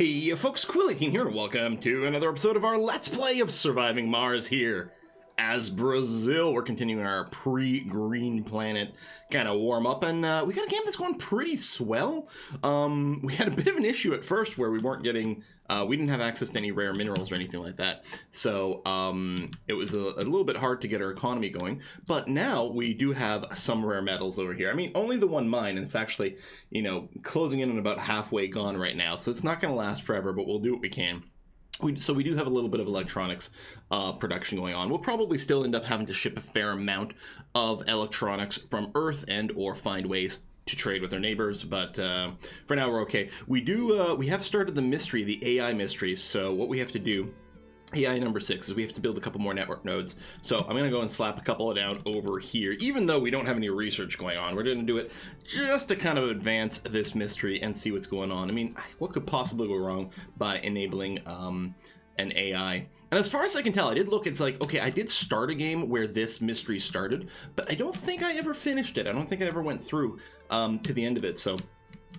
Hey folks, Quill18 here, and welcome to another episode of our Let's Play of Surviving Mars here as Brazil. We're continuing our pre-green planet kind of warm up, and we got a game that's going pretty swell. We had a bit of an issue at first where we weren't getting, we didn't have access to any rare minerals or anything like that. So it was a little bit hard to get our economy going, but now we do have some rare metals over here. I mean, only the one mine, and it's actually, you know, closing in on about halfway gone right now. So it's not going to last forever, but we'll do what we can. So we do have a little bit of electronics production going on. We'll probably still end up having to ship a fair amount of electronics from Earth and or find ways to trade with our neighbors, but for now we're okay. We have started the mystery, the AI mystery. So what we have to do, AI number 6, is we have to build a couple more network nodes. So I'm going to go and slap a couple down over here. Even though we don't have any research going on, we're going to do it just to kind of advance this mystery and see what's going on. I mean, what could possibly go wrong by enabling an AI? And as far as I can tell, I did look, it's like, okay, I did start a game where this mystery started, but I don't think I ever finished it. I don't think I ever went through to the end of it. So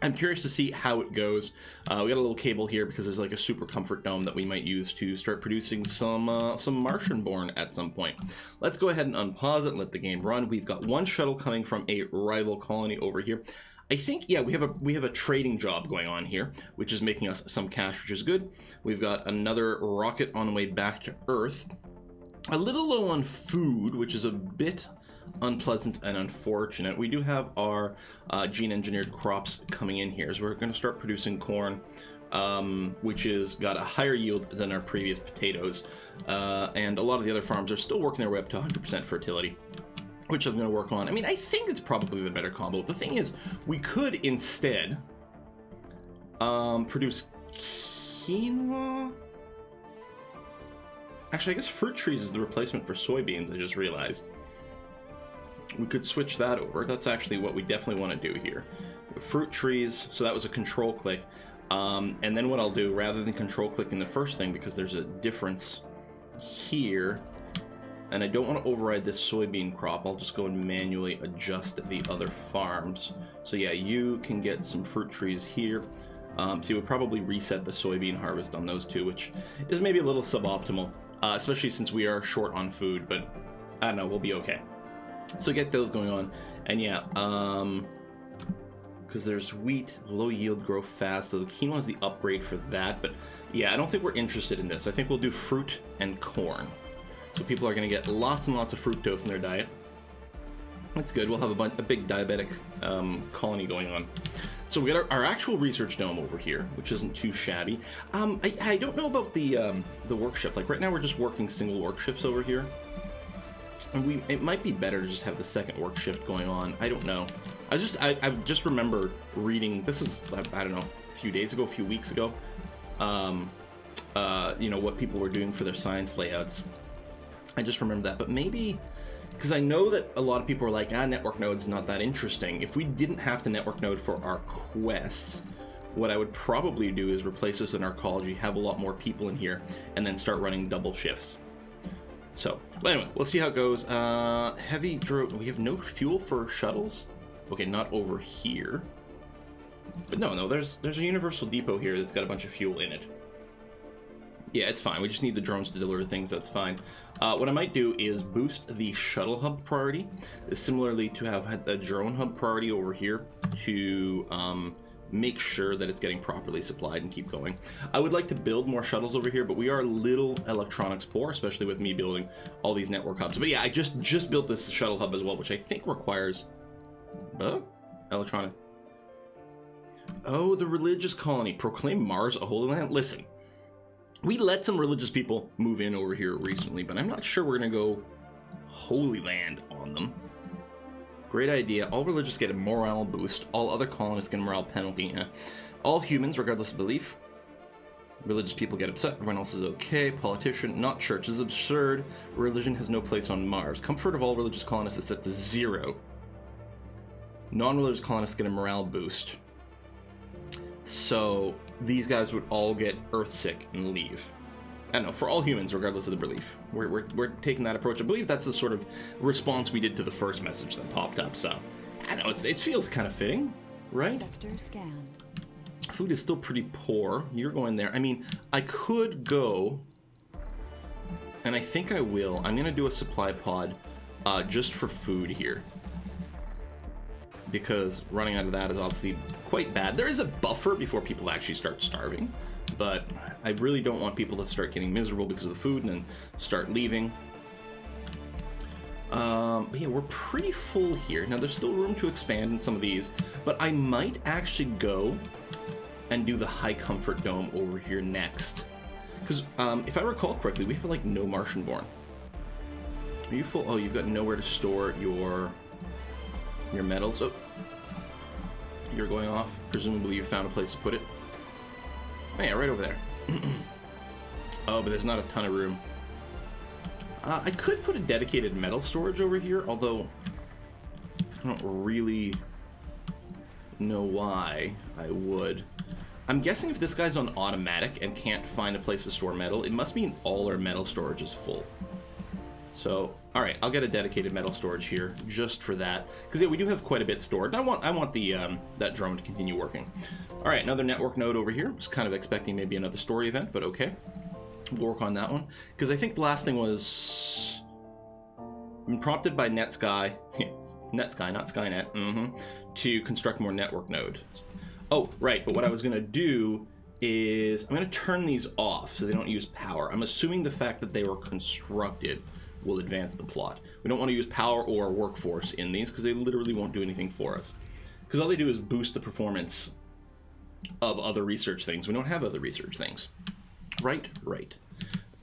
I'm curious to see how it goes. We got a little cable here because there's like a super comfort dome that we might use to start producing some Martian-born at some point. Let's go ahead and unpause it and let the game run. We've got one shuttle coming from a rival colony over here. I think, yeah, we have a trading job going on here, which is making us some cash, which is good. We've got another rocket on the way back to Earth. A little low on food, which is a bit unpleasant and unfortunate. We do have our gene engineered crops coming in here, so we're going to start producing corn, which is got a higher yield than our previous potatoes, and a lot of the other farms are still working their way up to 100% fertility, which I'm going to work on. I mean, I think it's probably the better combo. The thing is, we could instead produce quinoa. Actually, I guess fruit trees is the replacement for soybeans, I just realized. We could switch that over. That's actually what we definitely want to do here. Fruit trees, so that was a control click. And then what I'll do, rather than control clicking the first thing, because there's a difference here, and I don't want to override this soybean crop, I'll just go and manually adjust the other farms. So yeah, you can get some fruit trees here. So we'll probably reset the soybean harvest on those two, which is maybe a little suboptimal, especially since we are short on food, but I don't know, we'll be okay. So get those going on, and yeah, because there's wheat, low yield, grow fast. The quinoa is the upgrade for that, but yeah, I don't think we're interested in this. I think we'll do fruit and corn. So people are going to get lots and lots of fructose in their diet. That's good. We'll have a big diabetic colony going on. So we got our actual research dome over here, which isn't too shabby. I don't know about the work shift. Like right now, we're just working single work shifts over here. And it might be better to just have the second work shift going on. I don't know. I just remember reading, this is, I don't know, a few days ago, a few weeks ago, you know, what people were doing for their science layouts. I just remember that, but maybe, because I know that a lot of people are like, network node's not that interesting. If we didn't have to network node for our quests, what I would probably do is replace this in arcology, have a lot more people in here, and then start running double shifts. So, but anyway, we'll see how it goes. Heavy drone. We have no fuel for shuttles. Okay, not over here. But no, there's a universal depot here that's got a bunch of fuel in it. Yeah, it's fine. We just need the drones to deliver things. That's fine. What I might do is boost the shuttle hub priority, similarly to have a drone hub priority over here to make sure that it's getting properly supplied and keep going. I would like to build more shuttles over here, but we are a little electronics poor, especially with me building all these network hubs. But yeah, I just built this shuttle hub as well, which I think requires electronic. Oh, the religious colony. Proclaim Mars a holy land. Listen, we let some religious people move in over here recently, but I'm not sure we're gonna go holy land on them. Great idea. All religious get a morale boost. All other colonists get a morale penalty. All humans, regardless of belief. Religious people get upset. Everyone else is okay. Politician, not church, is absurd. Religion has no place on Mars. Comfort of all religious colonists is set to 0. Non-religious colonists get a morale boost. So these guys would all get Earthsick and leave. I don't know, for all humans, regardless of the belief. We're taking that approach. I believe that's the sort of response we did to the first message that popped up, so I don't know, it feels kind of fitting, right? Sector scanned. Food is still pretty poor. You're going there. I mean, I could go, and I think I will. I'm going to do a supply pod just for food here, because running out of that is obviously quite bad. There is a buffer before people actually start starving, but I really don't want people to start getting miserable because of the food and then start leaving. But yeah, we're pretty full here. Now, there's still room to expand in some of these, but I might actually go and do the high comfort dome over here next. Because if I recall correctly, we have like no Martian born. Are you full? Oh, you've got nowhere to store your metals. Oh, you're going off. Presumably you found a place to put it. Oh yeah, right over there. Oh, but there's not a ton of room. I could put a dedicated metal storage over here, although I don't really know why I would. I'm guessing if this guy's on automatic and can't find a place to store metal, it must mean all our metal storage is full. So, all right, I'll get a dedicated metal storage here just for that, because yeah, we do have quite a bit stored. And I want the that drone to continue working. All right, another network node over here. Was kind of expecting maybe another story event, but okay. We'll work on that one, because I think the last thing was been prompted by NetSky, NetSky, not Skynet, to construct more network nodes. Oh, right, but what I was going to do is I'm going to turn these off so they don't use power. I'm assuming the fact that they were constructed will advance the plot. We don't want to use power or workforce in these because they literally won't do anything for us. Because all they do is boost the performance of other research things. We don't have other research things. Right.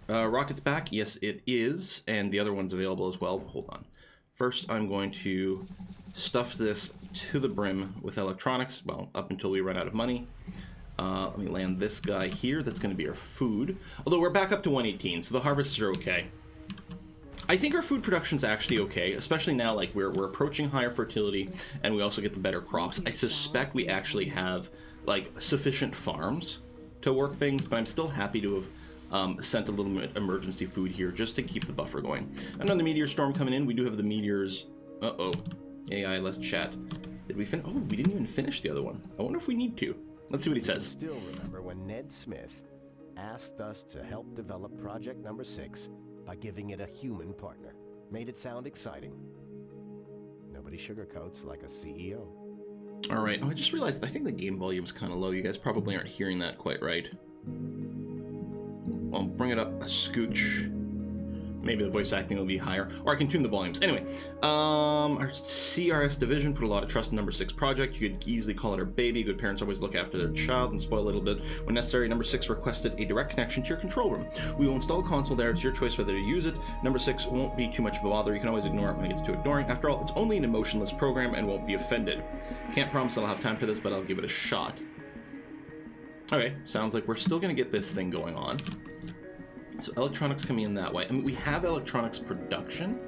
Rocket's back. Yes, it is. And the other one's available as well. Hold on. First, I'm going to stuff this to the brim with electronics. Well, up until we run out of money. Let me land this guy here. That's going to be our food. Although we're back up to 118, so the harvests are okay. I think our food production's actually okay, especially now like we're approaching higher fertility and we also get the better crops. I suspect we actually have like sufficient farms to work things, but I'm still happy to have sent a little bit emergency food here just to keep the buffer going. Another meteor storm coming in. We do have the meteors. Uh-oh. AI, let's chat. Did we finish? Oh, we didn't even finish the other one. I wonder if we need to. Let's see what he says. Still remember when Ned Smith asked us to help develop project number 6 by giving it a human partner. Made it sound exciting. Nobody sugarcoats like a CEO. All right. Oh, I just realized I think the game volume's kind of low. You guys probably aren't hearing that quite right. I'll bring it up a scooch. Maybe the voice acting will be higher, or I can tune the volumes. Anyway, our CRS division put a lot of trust in number 6 project. You could easily call it our baby. Good parents always look after their child and spoil a little bit. When necessary, number 6 requested a direct connection to your control room. We will install a console there. It's your choice whether to use it. Number 6 won't be too much of a bother. You can always ignore it when it gets to ignoring. After all, it's only an emotionless program and won't be offended. Can't promise that I'll have time for this, but I'll give it a shot. Okay, sounds like we're still going to get this thing going on. So electronics coming in that way. I mean, we have electronics production.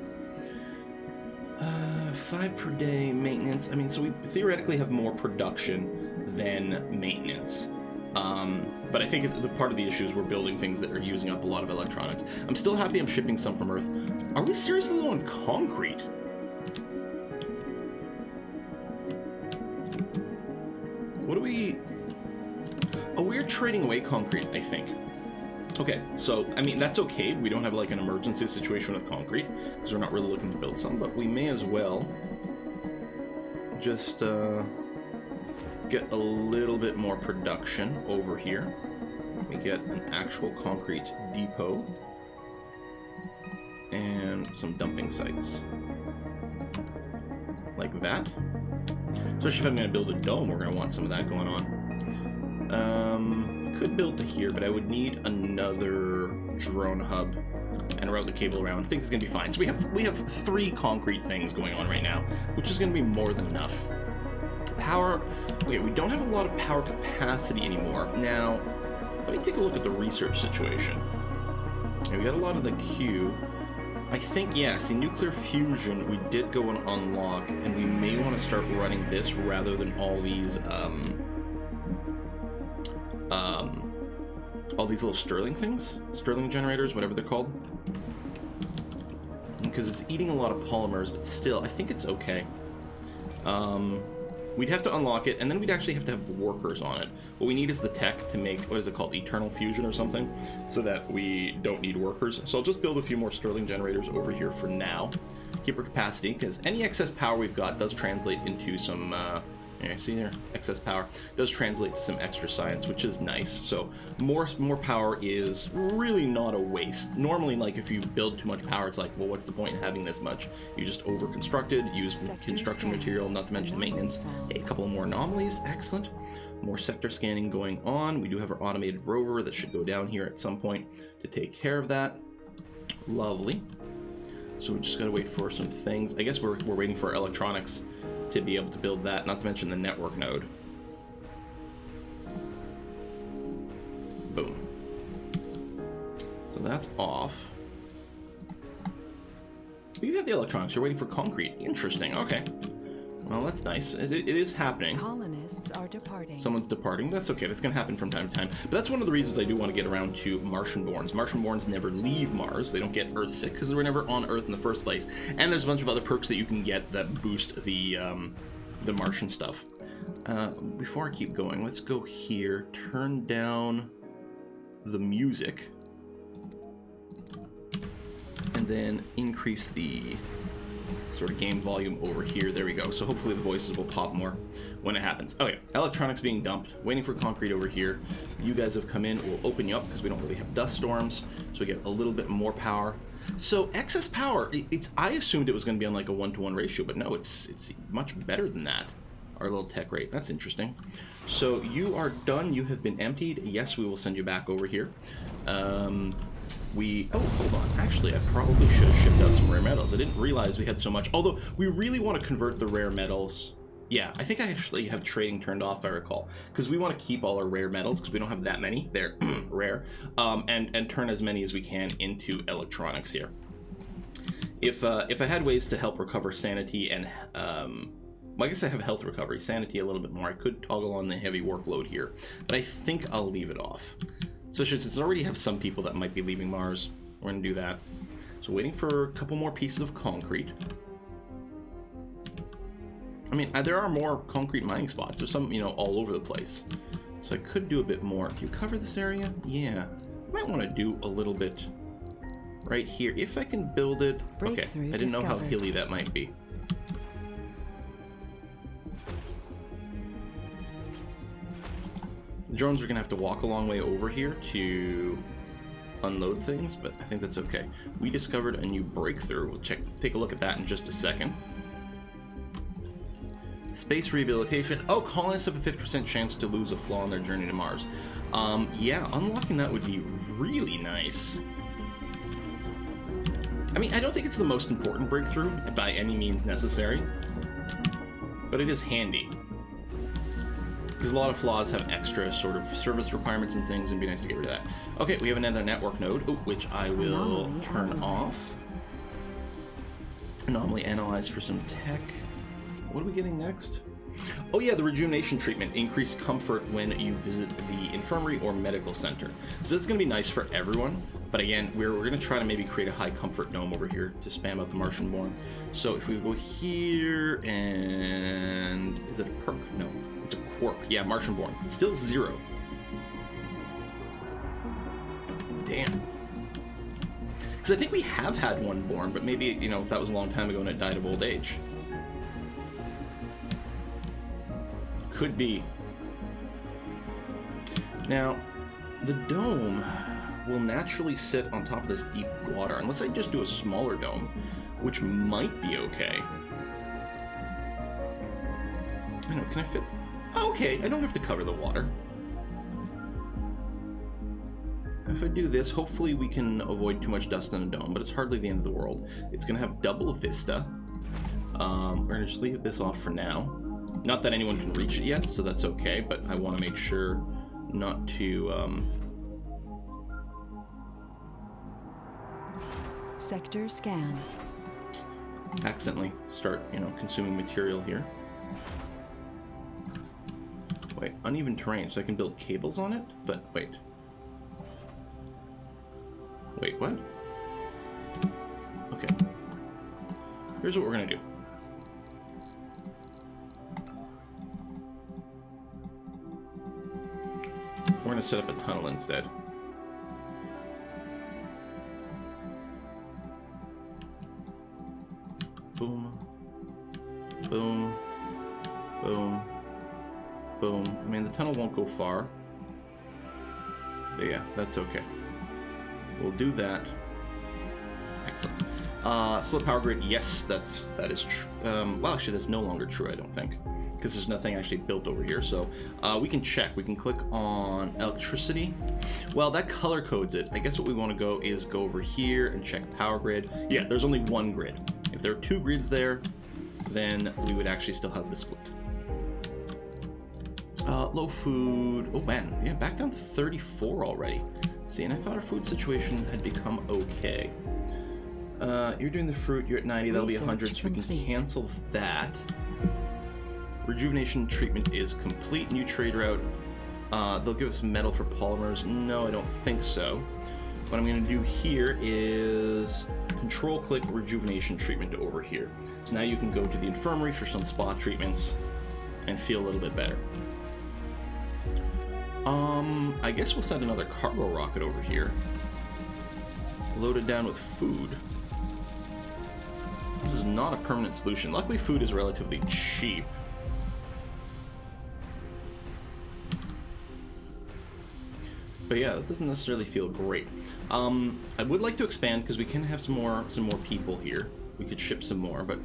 5 per day maintenance. I mean, so we theoretically have more production than maintenance. But I think the part of the issue is we're building things that are using up a lot of electronics. I'm still happy I'm shipping some from Earth. Are we seriously low on concrete? What do we... Oh, we're trading away concrete, I think. Okay, so, I mean, that's okay. We don't have, like, an emergency situation with concrete, because we're not really looking to build some, but we may as well just get a little bit more production over here. We get an actual concrete depot and some dumping sites. Like that. Especially if I'm going to build a dome, we're going to want some of that going on. Could build to here, but I would need another drone hub and route the cable around. I think it's gonna be fine. So we have 3 concrete things going on right now, which is gonna be more than enough. Power. Okay, we don't have a lot of power capacity anymore. Now, let me take a look at the research situation. Okay, we got a lot of the Q. I think, yeah, see, nuclear fusion, we did go on unlock, and we may want to start running this rather than all these little Stirling things, Stirling generators, whatever they're called, because it's eating a lot of polymers, but still, I think it's okay. We'd have to unlock it, and then we'd actually have to have workers on it. What we need is the tech to make, what is it called, Eternal Fusion or something, so that we don't need workers. So I'll just build a few more Stirling generators over here for now. Keep our capacity, because any excess power we've got does translate into some, see there, excess power does translate to some extra science, which is nice. So more power is really not a waste. Normally, like, if you build too much power, it's like, well, what's the point in having this much? You just over-constructed, use construction material, not to mention maintenance. Hey, a couple more anomalies, excellent. More sector scanning going on. We do have our automated rover that should go down here at some point to take care of that. Lovely. So we just gotta wait for some things. I guess we're waiting for electronics to be able to build that, not to mention the network node. Boom. So that's off. You have the electronics, you're waiting for concrete. Interesting, okay. Well, that's nice. It is happening. Colonists are departing. Someone's departing. That's okay. That's going to happen from time to time. But that's one of the reasons I do want to get around to Martian-borns. Martian-borns never leave Mars. They don't get Earth-sick because they were never on Earth in the first place. And there's a bunch of other perks that you can get that boost the Martian stuff. Before I keep going, let's go here. Turn down the music. And then increase the sort of game volume over here. There we go. So hopefully the voices will pop more when it happens. Okay, electronics being dumped, waiting for concrete over here. You guys have come in. We'll open you up because we don't really have dust storms, so we get a little bit more power. So excess power, I assumed it was going to be on like a 1-to-1 ratio, but no, it's much better than that. Our little tech rate. That's interesting. So you are done. You have been emptied. Yes, we will send you back over here. Oh, hold on. Actually, I probably should have shipped out some rare metals. I didn't realize we had so much. Although, we really want to convert the rare metals. Yeah, I think I actually have trading turned off, if I recall. Because we want to keep all our rare metals, because we don't have that many. They're rare. And turn as many as we can into electronics here. If I had ways to help recover sanity and... well, I guess I have health recovery. Sanity a little bit more. I could toggle on the heavy workload here. But I think I'll leave it off. Especially since I already have some people that might be leaving Mars. We're going to do that. So waiting for a couple more pieces of concrete. I mean, there are more concrete mining spots. There's some, all over the place. So I could do a bit more. Do you cover this area? Yeah. I might want to do a little bit right here. If I can build it. Okay, I didn't know how hilly that might be. Drones are going to have to walk a long way over here to unload things, but I think that's okay. We discovered a new breakthrough. We'll take a look at that in just a second. Space rehabilitation. Oh, colonists have a 50% chance to lose a flaw on their journey to Mars. Yeah, unlocking that would be really nice. I mean, I don't think it's the most important breakthrough by any means necessary, but it is handy. Because a lot of flaws have extra sort of service requirements and things, and it'd be nice to get rid of that. Okay, we have another network node, which I will turn off. Anomaly analyzed for some tech. What are we getting next? Oh yeah, the Rejuvenation Treatment. Increased comfort when you visit the infirmary or medical center. So that's going to be nice for everyone. But again, we're going to try to maybe create a high comfort dome over here to spam out the Martian-born. So if we go here and... Is it a perk? No. It's a quirk. Yeah, Martian-born. Still 0. Damn. Because I think we have had one born, but maybe, that was a long time ago and it died of old age. Could be. Now, the dome will naturally sit on top of this deep water, unless I just do a smaller dome, which might be okay. I know, can I fit... Oh, okay, I don't have to cover the water. If I do this, hopefully we can avoid too much dust in the dome, but it's hardly the end of the world. It's going to have double vista. We're going to just leave this off for now. Not that anyone can reach it yet, so that's okay, but I want to make sure not to... Sector scan. Accidentally start, consuming material here. Wait, uneven terrain, so I can build cables on it? But wait. Wait, what? Okay. Here's what we're gonna do. to set up a tunnel instead. Boom. Boom. Boom. Boom. I mean, the tunnel won't go far. But yeah, that's okay. We'll do that. Excellent. Split power grid, yes, that is true. Well, actually, that's no longer true, I don't think, because there's nothing actually built over here. So we can check. We can click on electricity. Well, that color codes it. I guess what we want to go is go over here and check power grid. Yeah, there's only one grid. If there are two grids there, then we would actually still have the split. Low food. Oh man, yeah, back down to 34 already. See, and I thought our food situation had become okay. You're doing the fruit, you're at 90, that'll be 100, so we can cancel that. Rejuvenation treatment is complete. New trade route. They'll give us metal for polymers. No, I don't think so. What I'm going to do here is control-click rejuvenation treatment over here. So now you can go to the infirmary for some spa treatments and feel a little bit better. I guess we'll send another cargo rocket over here. Loaded down with food. This is not a permanent solution. Luckily, food is relatively cheap. But yeah, that doesn't necessarily feel great. I would like to expand because we can have some more people here. We could ship some more, but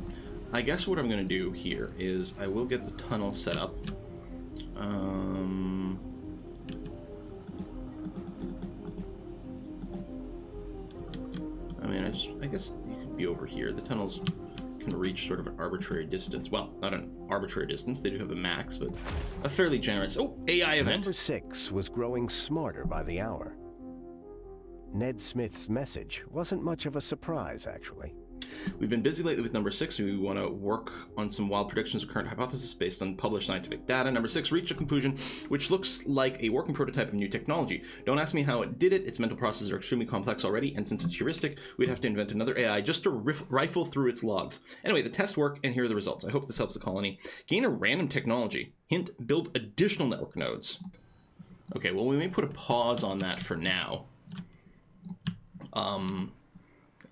I guess what I'm going to do here is I will get the tunnel set up. I guess you could be over here. The tunnels can reach sort of an arbitrary distance. Well, not an arbitrary distance. They do have a max, but a fairly generous. Oh, AI event. Number 6 was growing smarter by the hour. Ned Smith's message wasn't much of a surprise, actually. We've been busy lately with number 6, and we want to work on some wild predictions of current hypothesis based on published scientific data. Number 6 reached a conclusion which looks like a working prototype of new technology. Don't ask me how it did it. Its mental processes are extremely complex already, and since it's heuristic, we'd have to invent another AI just to rifle through its logs. Anyway, the tests work, and here are the results. I hope this helps the colony. Gain a random technology. Hint, build additional network nodes. Okay, well, we may put a pause on that for now.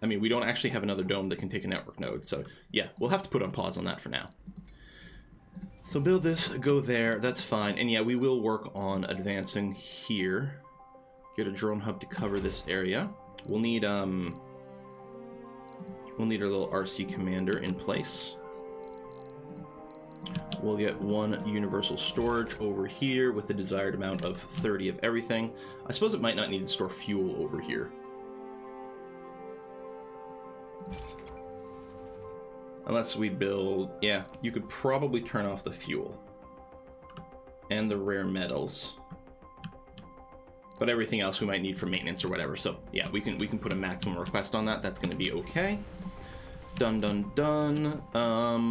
I mean, we don't actually have another dome that can take a network node, so yeah, we'll have to put on pause on that for now. So build this, go there, that's fine, and yeah, we will work on advancing here. Get a drone hub to cover this area. We'll need our little RC commander in place. We'll get one universal storage over here with the desired amount of 30 of everything. I suppose it might not need to store fuel over here. Unless we build... Yeah, you could probably turn off the fuel. And the rare metals. But everything else we might need for maintenance or whatever. So, yeah, we can put a maximum request on that. That's going to be okay. Done, done, done. I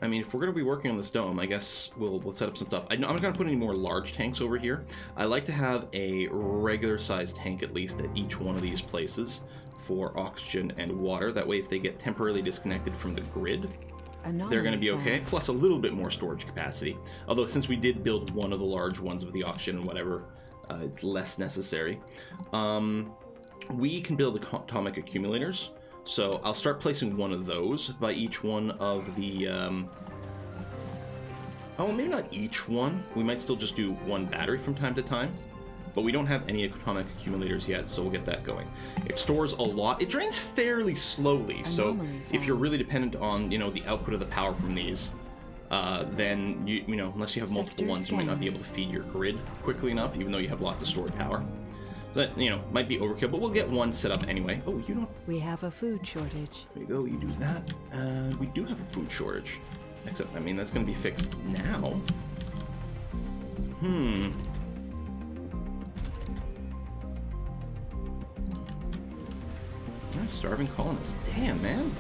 mean, if we're going to be working on this dome, I guess we'll set up some stuff. I'm not going to put any more large tanks over here. I like to have a regular-sized tank, at least, at each one of these places for oxygen and water. That way, if they get temporarily disconnected from the grid, they're going to be okay. Plus a little bit more storage capacity. Although, since we did build one of the large ones with the oxygen and whatever, it's less necessary. We can build atomic accumulators. So I'll start placing one of those by each one of the... Oh, maybe not each one. We might still just do one battery from time to time. But we don't have any atomic accumulators yet, so we'll get that going. It stores a lot. It drains fairly slowly, so if you're really dependent on, you know, the output of the power from these, then, you know, unless you have multiple ones, you might not be able to feed your grid quickly enough, even though you have lots of stored power. So that, you know, might be overkill, but we'll get one set up anyway. Oh, you don't... We have a food shortage. There you go, you do that. We do have a food shortage. Except, I mean, that's going to be fixed now. Starving colonists. Damn, man.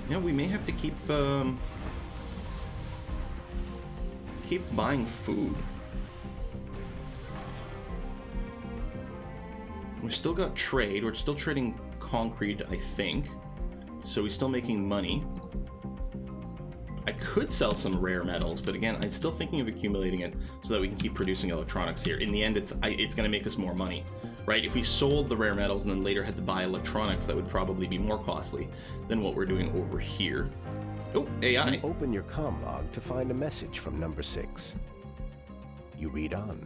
Yeah, we may have to keep buying food. We've still got trade. We're still trading concrete, I think. So we're still making money. I could sell some rare metals, but again, I'm still thinking of accumulating it so that we can keep producing electronics here. In the end, it's going to make us more money, right? If we sold the rare metals and then later had to buy electronics, that would probably be more costly than what we're doing over here. Oh, AI. You open your comm log to find a message from number 6. You read on.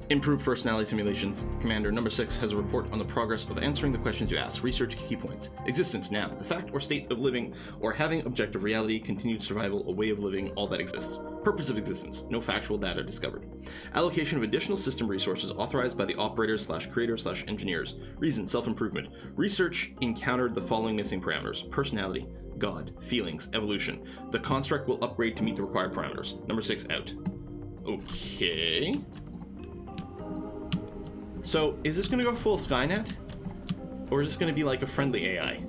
Improved personality simulations. Commander number 6 has a report on the progress of answering the questions you ask. Research key points. Existence now. The fact or state of living or having objective reality. Continued survival. A way of living. All that exists. Purpose of existence. No factual data discovered. Allocation of additional system resources authorized by the operators/creators/engineers. Reason. Self-improvement. Research encountered the following missing parameters. Personality. God. Feelings. Evolution. The construct will upgrade to meet the required parameters. Number 6 out. Okay. So, is this going to go full Skynet? Or is this going to be like a friendly AI?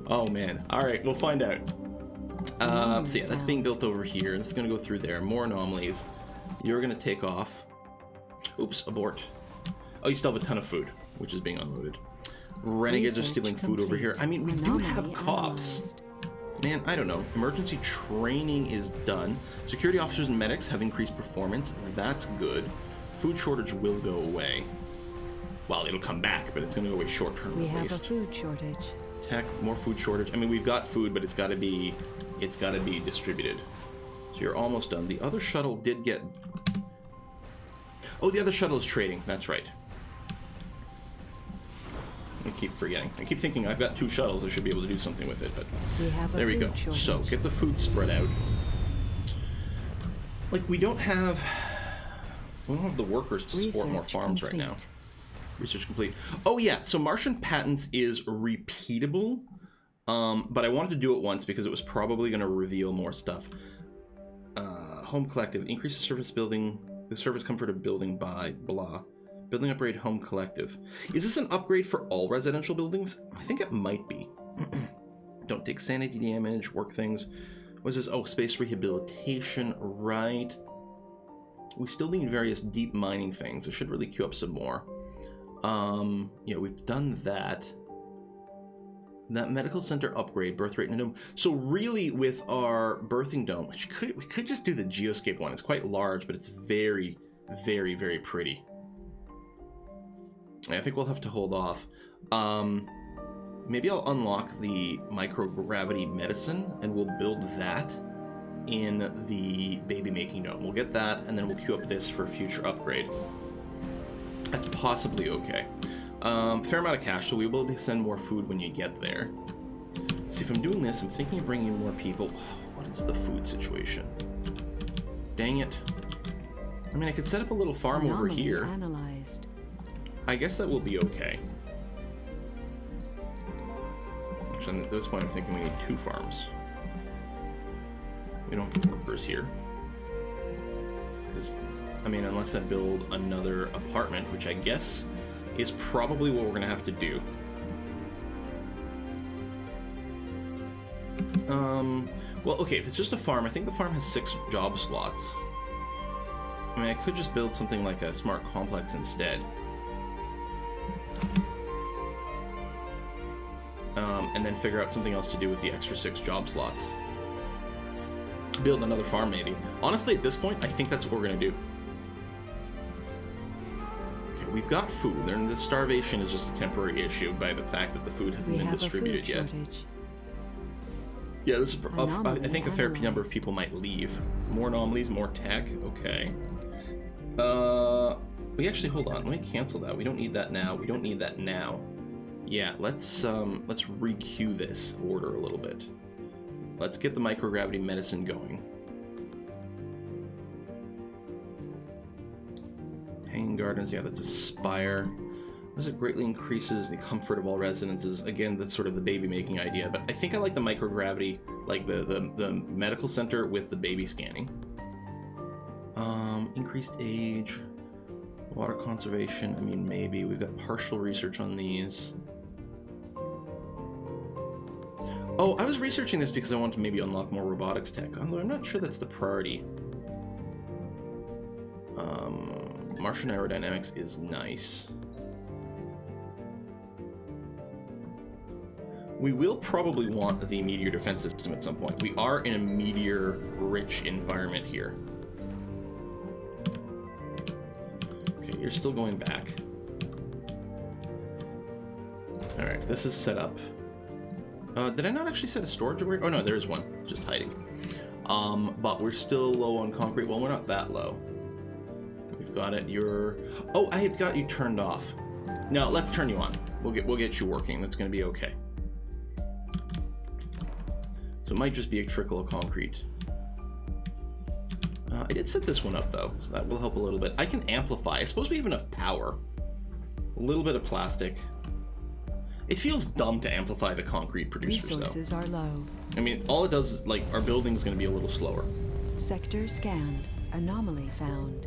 Oh man. Alright, we'll find out. So yeah, that's being built over here. That's going to go through there. More anomalies. You're going to take off. Oops, abort. Oh, you still have a ton of food, which is being unloaded. Renegades are stealing food over here. I mean, we do have cops. Man, I don't know. Emergency training is done. Security officers and medics have increased performance. That's good. Food shortage will go away. Well, it'll come back, but it's going to go away short term We at have least. a food shortage. Tech, more food shortage. I mean, we've got food, but it's got to be distributed. So you're almost done. The other shuttle did get... Oh, the other shuttle is trading. That's right. I keep forgetting. I keep thinking I've got 2 shuttles. I should be able to do something with it, but there we go. Shortage. So get the food spread out. Like we don't have the workers to support more farms right now. Research complete. Oh yeah. So Martian patents is repeatable, but I wanted to do it once because it was probably going to reveal more stuff. Home collective. Increase the service comfort of building by blah. Building upgrade home collective. Is this an upgrade for all residential buildings? I think it might be. Don't take sanity damage, work things. What is this? Oh, space rehabilitation, right. We still need various deep mining things. I should really queue up some more. Yeah, we've done that. That medical center upgrade, birth rate and dome. So really with our birthing dome, we could just do the geoscape one. It's quite large, but it's very, very, very pretty. I think we'll have to hold off. Maybe I'll unlock the microgravity medicine and we'll build that in the baby making dome. We'll get that and then we'll queue up this for future upgrade. That's possibly okay. Fair amount of cash, so we will send more food when you get there. See, if I'm doing this, I'm thinking of bringing in more people. What is the food situation? Dang it. I mean, I could set up a little farm over here. Analyzed. I guess that will be okay. Actually, at this point, I'm thinking we need 2 farms. We don't have workers here. Because, I mean, unless I build another apartment, which I guess is probably what we're going to have to do. Well, okay, if it's just a farm, I think the farm has 6 job slots. I mean, I could just build something like a smart complex instead. And then figure out something else to do with the extra 6 job slots. Build another farm, maybe. Honestly, at this point, I think that's what we're going to do. Okay, we've got food, and the starvation is just a temporary issue by the fact that the food hasn't been distributed yet. Yeah, this is, I think a fair number of people might leave. More anomalies, more tech, okay. We actually, hold on, let me cancel that. We don't need that now, we don't need that now. Yeah, let's re-queue this order a little bit. Let's get the microgravity medicine going. Hanging gardens, yeah, that's a spire. This greatly increases the comfort of all residences. Again, that's sort of the baby making idea, but I think I like the microgravity, like the medical center with the baby scanning. Increased age, water conservation, I mean, maybe. We've got partial research on these. Oh, I was researching this because I want to maybe unlock more robotics tech, although I'm not sure that's the priority. Martian aerodynamics is nice. We will probably want the meteor defense system at some point. We are in a meteor-rich environment here. Okay, you're still going back. Alright, this is set up. Did I not actually set a storage over here? Oh no, there's one, just hiding. But we're still low on concrete. Well, we're not that low. We've got it. Oh, I had got you turned off. No, let's turn you on. We'll get you working. That's going to be okay. So it might just be a trickle of concrete. I did set this one up though, so that will help a little bit. I can amplify. I suppose we have enough power. A little bit of plastic. It feels dumb to amplify the concrete producers though. Resources are low. I mean, all it does is, like, our building's going to be a little slower. Sector scanned. Anomaly found.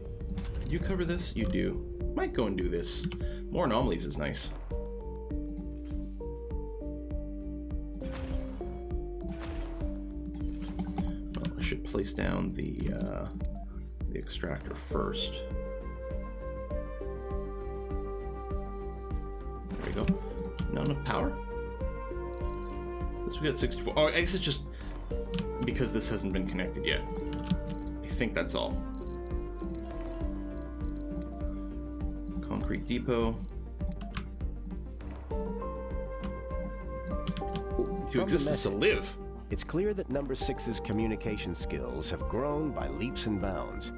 You cover this? You do. Might go and do this. More anomalies is nice. Well, I should place down the extractor first. There we go. Not enough power? So we got 64. Oh, I guess it's just because this hasn't been connected yet. I think that's all. Concrete depot. To exist is to live. It's clear that number 6's communication skills have grown by leaps and bounds,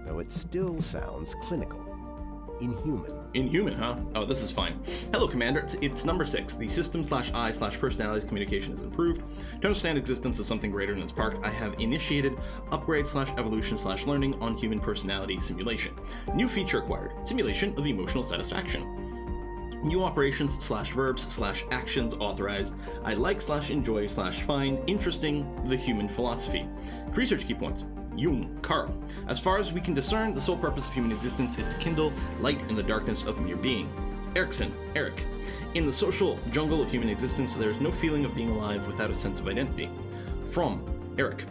though it still sounds clinical. Inhuman. Inhuman, huh? Oh, this is fine. Hello, Commander. It's number 6. The system/I/personality's communication is improved. To understand existence as something greater than its part, I have initiated upgrade/evolution/learning on human personality simulation. New feature acquired. Simulation of emotional satisfaction. New operations/verbs/actions authorized. I like/enjoy/find interesting the human philosophy. Research key points. Jung, Carl. As far as we can discern, the sole purpose of human existence is to kindle light in the darkness of mere being. Erickson, Eric. In the social jungle of human existence, there is no feeling of being alive without a sense of identity. From Eric.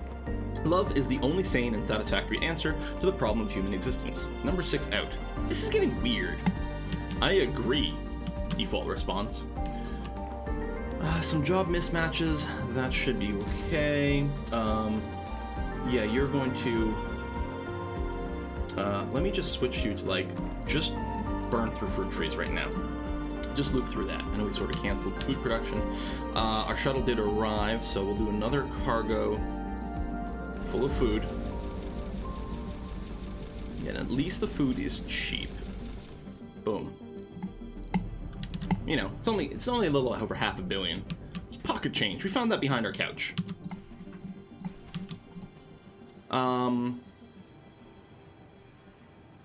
Love is the only sane and satisfactory answer to the problem of human existence. Number 6 out. This is getting weird. I agree. Default response. Some job mismatches. That should be okay. Yeah, you're going to... let me just switch you to, like, just burn through fruit trees right now. Just loop through that. I know we sort of canceled food production. Our shuttle did arrive, so we'll do another cargo full of food. And at least the food is cheap. Boom. You know, it's only a little over $500 million. It's pocket change. We found that behind our couch.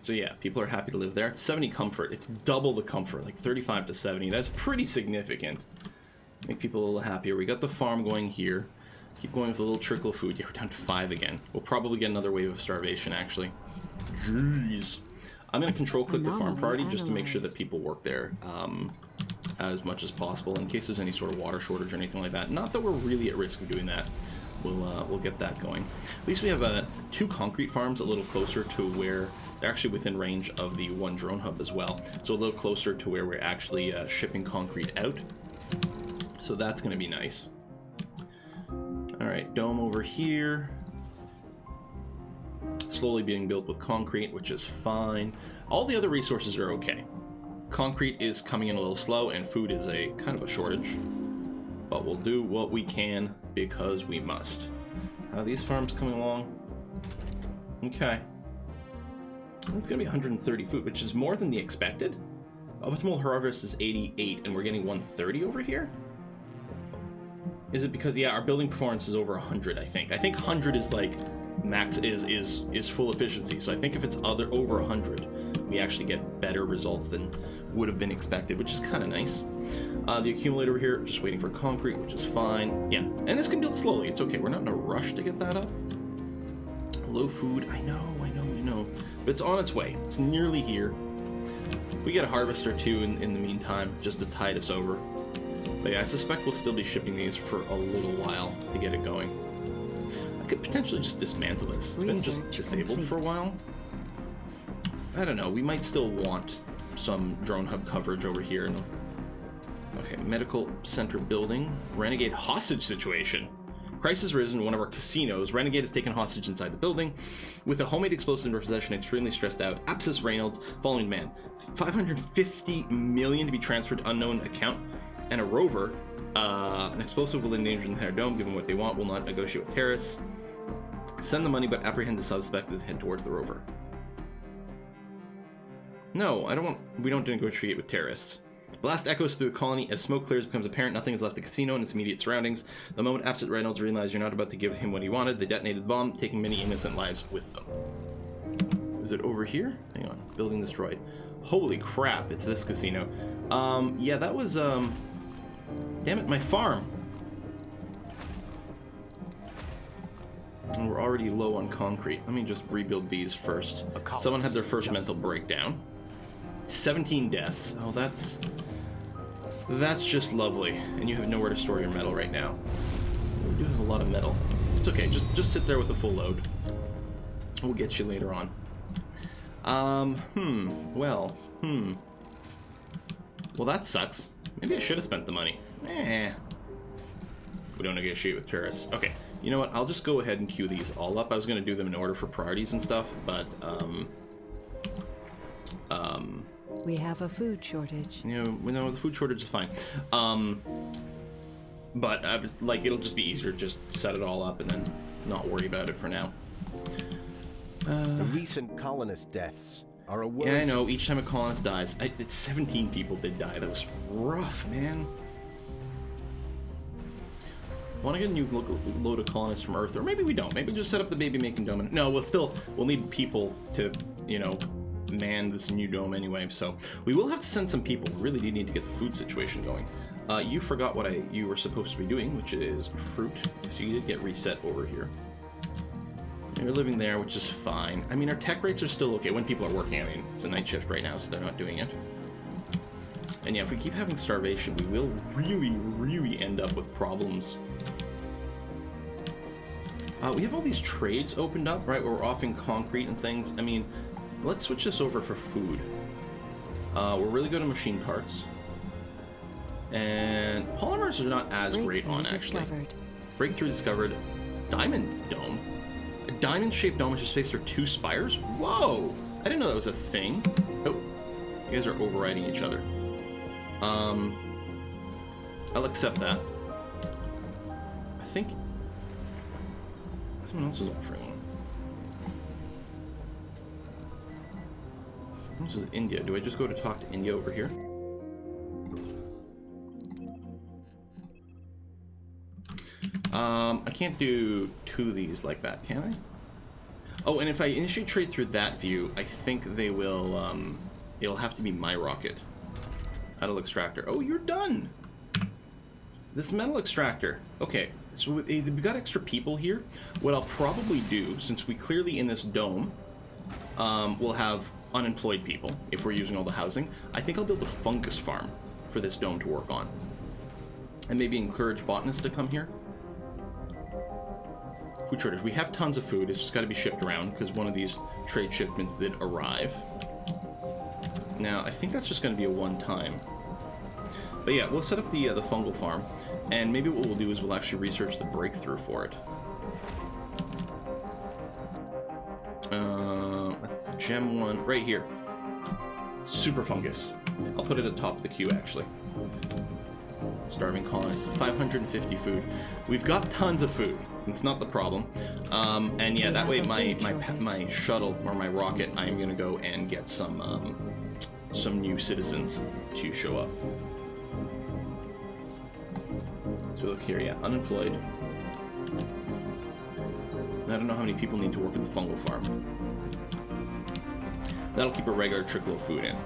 So yeah, people are happy to live there. 70 comfort. It's double the comfort, like 35 to 70. That's pretty significant. Make people a little happier. We got the farm going here. Keep going with a little trickle of food. Yeah, we're down to 5 again. We'll probably get another wave of starvation, actually. Jeez. I'm going to control click the farm priority just to make sure that people work there as much as possible in case there's any sort of water shortage or anything like that. Not that we're really at risk of doing that. We'll get that going. At least we have 2 concrete farms a little closer to where they're actually within range of the 1 drone hub as well. So a little closer to where we're actually shipping concrete out. So that's going to be nice. All right, dome over here. Slowly being built with concrete, which is fine. All the other resources are okay. Concrete is coming in a little slow, and food is a kind of a shortage. But we'll do what we can because we must. How are these farms coming along? Okay. It's gonna be 130 food, which is more than the expected. Optimal harvest is 88, and we're getting 130 over here? Is it because, yeah, our building performance is over 100, I think. I think 100 is like max is full efficiency. So I think if it's over 100, we actually get better results than would have been expected, which is kind of nice. The accumulator over here, just waiting for concrete, which is fine. Yeah, and this can build slowly. It's okay. We're not in a rush to get that up. Low food. I know. But it's on its way. It's nearly here. We get a harvest or 2 in the meantime, just to tide us over. But yeah, I suspect we'll still be shipping these for a little while to get it going. I could potentially just dismantle this. It's been just disabled for a while. I don't know. We might still want some drone hub coverage over here. Okay, medical center building. Renegade hostage situation. Crisis risen in one of our casinos. Renegade is taken hostage inside the building. With a homemade explosive in her possession, extremely stressed out. Abscess Reynolds, following man. 550 million to be transferred to unknown account. And a rover. An explosive will endanger the entire dome. Given what they want, will not negotiate with terrorists. Send the money, but apprehend the suspect as head towards the rover. No, we don't negotiate with terrorists. Blast echoes through the colony. As smoke clears, becomes apparent nothing is left of the casino and its immediate surroundings. The moment Absent Reynolds realized you're not about to give him what he wanted, they detonated the bomb, taking many innocent lives with them. Is it over here? Hang on. Building destroyed. Holy crap, it's this casino. Yeah, that was, damn it, my farm. And we're already low on concrete. Let me just rebuild these first. Someone had their first mental breakdown. 17 deaths. Oh, that's just lovely. And you have nowhere to store your metal right now. We do have a lot of metal. It's okay. Just sit there with a full load. We'll get you later on. Well, that sucks. Maybe I should have spent the money. We don't negotiate with terrorists. Okay. You know what? I'll just go ahead and queue these all up. I was going to do them in order for priorities and stuff, but We have a food shortage. No, the food shortage is fine. But I was like, it'll just be easier to just set it all up and then not worry about it for now. The recent colonist deaths are a worry. Yeah, I know. Each time a colonist dies, 17 people did die. That was rough, man. Want to get a new load of colonists from Earth, or maybe we don't. Maybe just set up the baby-making dome. No, we'll need people to, man this new dome anyway. So we will have to send some people. We really do need to get the food situation going. You forgot what you were supposed to be doing, which is fruit. So you did get reset over here. You're living there, which is fine. I mean, our tech rates are still okay when people are working. I mean, it's a night shift right now, so they're not doing it. And yeah, if we keep having starvation, we will really, really end up with problems. We have all these trades opened up, right, where we're offering concrete and things. I mean, let's switch this over for food. We're really good at machine parts. And polymers are not as great on, actually. Breakthrough discovered. Diamond dome? A diamond-shaped dome which is spaced through 2 spires? Whoa! I didn't know that was a thing. Oh, you guys are overriding each other. I'll accept that. I think someone else is offering one. This is India. Do I just go to talk to India over here? I can't do 2 of these like that, can I? Oh, and if I initiate trade through that view, I think they will, it'll have to be my rocket. Metal extractor. Oh, you're done! This metal extractor. Okay, so we've got extra people here. What I'll probably do, since we clearly in this dome, we'll have unemployed people if we're using all the housing, I think I'll build a fungus farm for this dome to work on. And maybe encourage botanists to come here. Food shortage. We have tons of food. It's just got to be shipped around because one of these trade shipments did arrive. Now, I think that's just going to be a one-time. But yeah, we'll set up the fungal farm, and maybe what we'll do is we'll actually research the breakthrough for it. That's gem 1 right here. Super fungus. I'll put it at the top of the queue, actually. Starving colonists. 550 food. We've got tons of food. It's not the problem. And yeah, that way my shuttle or my rocket, I'm going to go and get some new citizens to show up. So look here, yeah, unemployed. I don't know how many people need to work at the fungal farm. That'll keep a regular trickle of food in.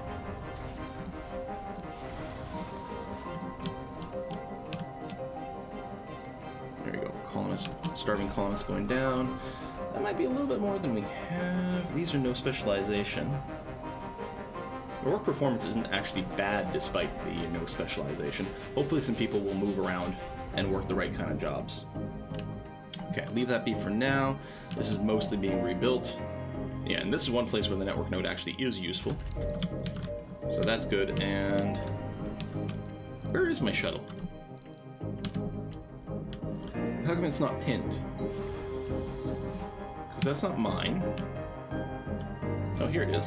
There we go. Colonists, starving colonists going down. That might be a little bit more than we have. These are no specialization. The work performance isn't actually bad despite the no specialization. Hopefully some people will move around and work the right kind of jobs. Okay, leave that be for now. This is mostly being rebuilt. Yeah, and this is one place where the network node actually is useful. So that's good, and Where is my shuttle? How come it's not pinned? Because that's not mine. Oh, here it is.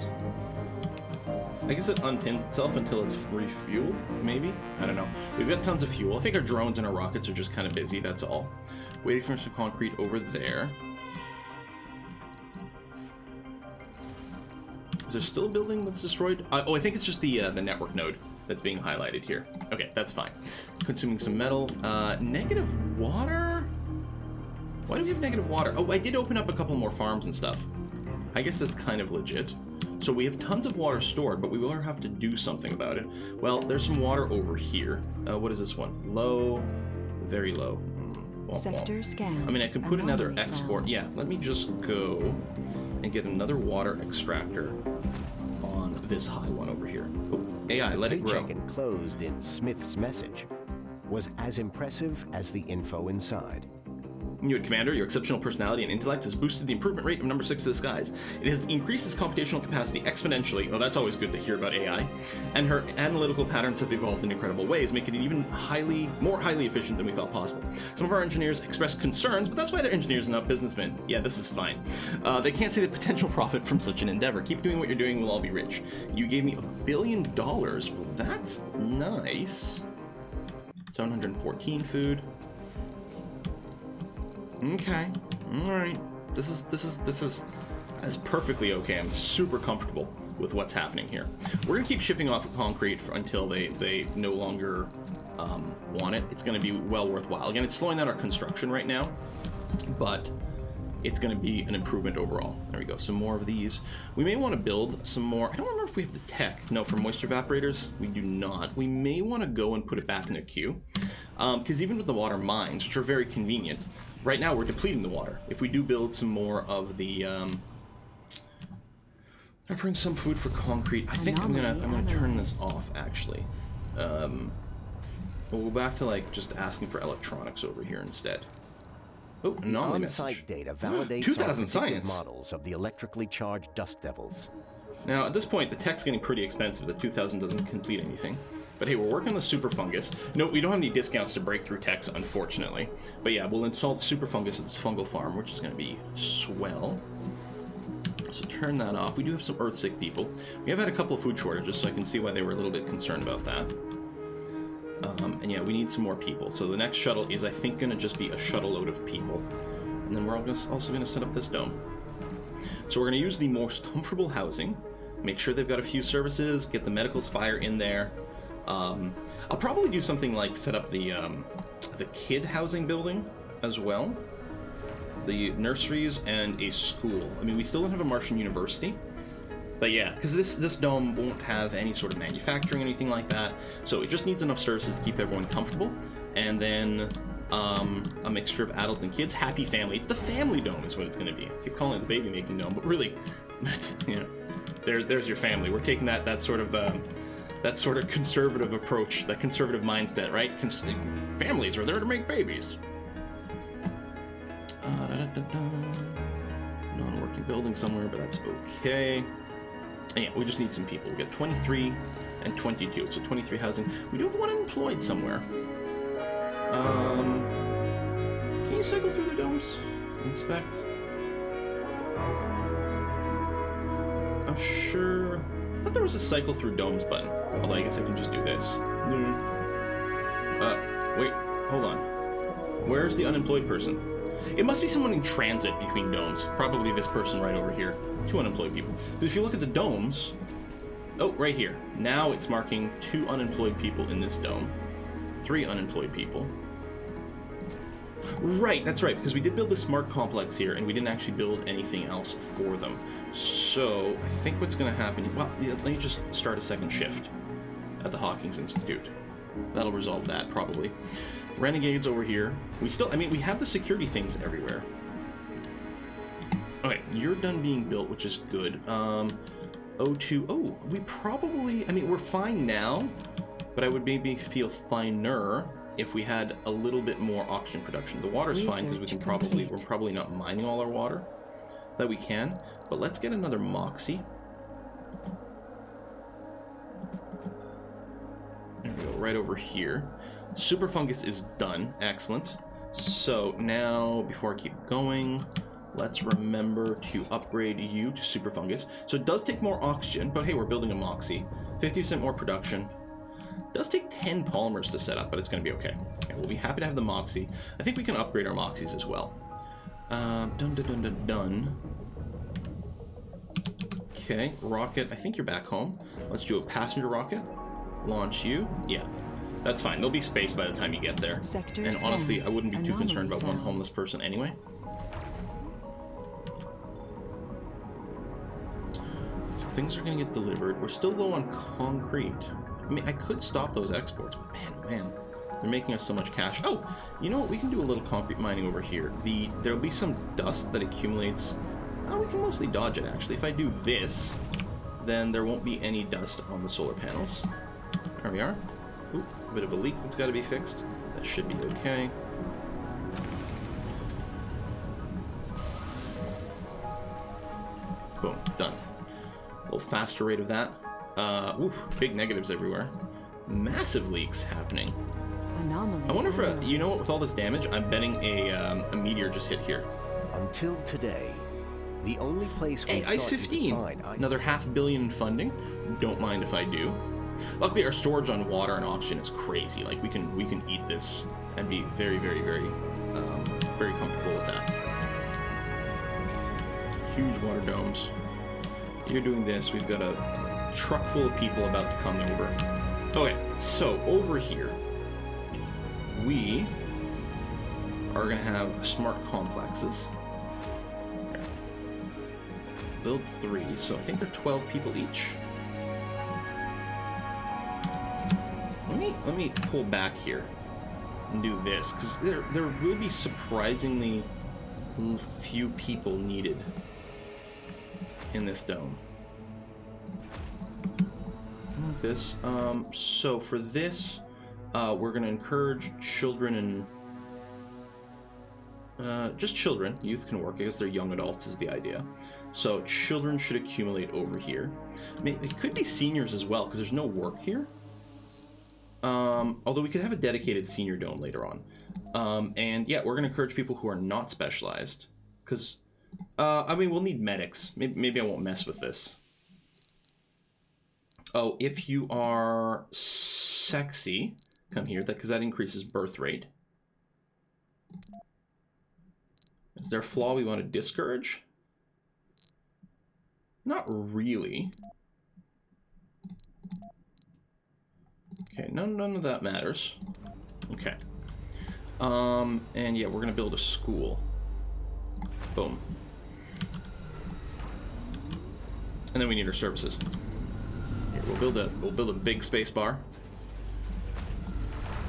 I guess it unpins itself until it's refueled, maybe? I don't know. We've got tons of fuel. I think our drones and our rockets are just kind of busy, that's all. Waiting for some concrete over there. Is there still a building that's destroyed? Oh, I think it's just the network node that's being highlighted here. Okay, that's fine. Consuming some metal. Negative water? Why do we have negative water? Oh, I did open up a couple more farms and stuff. I guess that's kind of legit. So we have tons of water stored, but we will have to do something about it. Well, there's some water over here. What is this one? Low, very low. Sector scan. I mean, I can put another export. Yeah, let me just go and get another water extractor on this high one over here. Oh, AI, let it grow. Paycheck enclosed in Smith's message was as impressive as the info inside. New Commander, your exceptional personality and intellect has boosted the improvement rate of number 6 to the skies. It has increased its computational capacity exponentially. Oh, that's always good to hear about AI. And her analytical patterns have evolved in incredible ways, making it even more highly efficient than we thought possible. Some of our engineers expressed concerns, but that's why they're engineers and not businessmen. Yeah, this is fine. They can't see the potential profit from such an endeavor. Keep doing what you're doing, we'll all be rich. You gave me $1 billion. Well, that's nice. 714 food. Okay, all right. This is perfectly okay. I'm super comfortable with what's happening here. We're gonna keep shipping off concrete until they no longer want it. It's gonna be well worthwhile. Again, it's slowing down our construction right now, but it's gonna be an improvement overall. There we go. Some more of these. We may want to build some more. I don't remember if we have the tech. No, for moisture evaporators, we do not. We may want to go and put it back in the queue, because even with the water mines, which are very convenient. Right now, we're depleting the water. If we do build some more of the, I bring some food for concrete. I think I'm gonna turn this off actually. We'll go back to like just asking for electronics over here instead. Oh, anomaly message. Data validates 2000 science models of the electrically charged dust devils. Now at this point, the tech's getting pretty expensive. The 2000 doesn't complete anything. But hey, we're working on the super fungus. No, we don't have any discounts to breakthrough techs, unfortunately. But yeah, we'll install the super fungus at this fungal farm, which is going to be swell. So turn that off. We do have some Earth-sick people. We have had a couple of food shortages, so I can see why they were a little bit concerned about that. And yeah, we need some more people. So the next shuttle is, I think, going to just be a shuttle load of people. And then we're also going to set up this dome. So we're going to use the most comfortable housing. Make sure they've got a few services. Get the medical spire in there. I'll probably do something like set up the kid housing building as well, the nurseries, and a school. I mean, we still don't have a Martian university, but yeah, because this dome won't have any sort of manufacturing, anything like that, so it just needs enough services to keep everyone comfortable, and then a mixture of adults and kids. Happy family. It's the family dome is what it's going to be. I keep calling it the baby making dome, but really, that's, you know, there's your family. We're taking that sort of conservative approach, that conservative mindset, right? Families are there to make babies. Non-working building somewhere, but that's okay. And yeah, we just need some people. We got 23 and 22, so 23 housing. We do have one employed somewhere. Can you cycle through the domes? Inspect. I'm sure. I thought there was a cycle through domes button. Although I guess I can just do this. Wait, hold on. Where's the unemployed person? It must be someone in transit between domes. Probably this person right over here. 2 unemployed people. Because if you look at the domes... Oh, right here. Now it's marking 2 unemployed people in this dome. 3 unemployed people. Right, that's right, because we did build the smart complex here, and we didn't actually build anything else for them. So, I think what's going to happen... Well, let me just start a second shift at the Hawkins Institute. That'll resolve that, probably. Renegades over here. We still... I mean, we have the security things everywhere. Okay, you're done being built, which is good. O2... Oh, we probably... I mean, we're fine now, but I would maybe feel finer if we had a little bit more oxygen production. The water's fine because we can probably... We're probably not mining all our water that we can, but let's get another Moxie. There we go. right over here. Super fungus is done. Excellent. So now, before I keep going, let's remember to upgrade you to super fungus. So it does take more oxygen, but hey, we're building a Moxie. 50% more production. Does take 10 polymers to set up, but it's going to be okay. Okay, we'll be happy to have the Moxie. I think we can upgrade our Moxies as well. Done. Okay, rocket. I think you're back home. Let's do a passenger rocket. Launch you. Yeah, that's fine. There'll be space by the time you get there. And honestly, I wouldn't be too concerned about one homeless person anyway. So things are going to get delivered. We're still low on concrete. I mean, I could stop those exports, but man, they're making us so much cash. Oh, you know what? We can do a little concrete mining over here. There'll be some dust that accumulates. Oh, we can mostly dodge it, actually. If I do this, then there won't be any dust on the solar panels. There we are. Ooh, a bit of a leak that's got to be fixed. That should be okay. Boom, done. A little faster rate of that. Ooh, big negatives everywhere. Massive leaks happening. Anomaly. I wonder if, you know what, with all this damage, I'm betting a meteor just hit here. Until today, the only place we Hey, Ice thought you could 15. find ice. Another $500 million in funding. Don't mind if I do. Luckily, our storage on water and oxygen is crazy. Like, we can eat this and be very, very, very, very comfortable with that. Huge water domes. You're doing this. We've got a truck full of people about to come over. Okay, so over here, we are going to have smart complexes. Okay. Build 3, so I think they're 12 people each. Let me pull back here and do this, because there will be surprisingly few people needed in this dome. This so for this we're going to encourage children and just children. Youth can work. I guess they're young adults is the idea. So children should accumulate over here. It could be seniors as well, because there's no work here. Although we could have a dedicated senior dome later on. And yeah, we're going to encourage people who are not specialized, because I mean, we'll need medics. Maybe I won't mess with this. Oh, if you are sexy, come here, because that increases birth rate. Is there a flaw we want to discourage? Not really. Okay, none of that matters. Okay. And yeah, we're gonna build a school. Boom. And then we need our services. Here, we'll build a big space bar.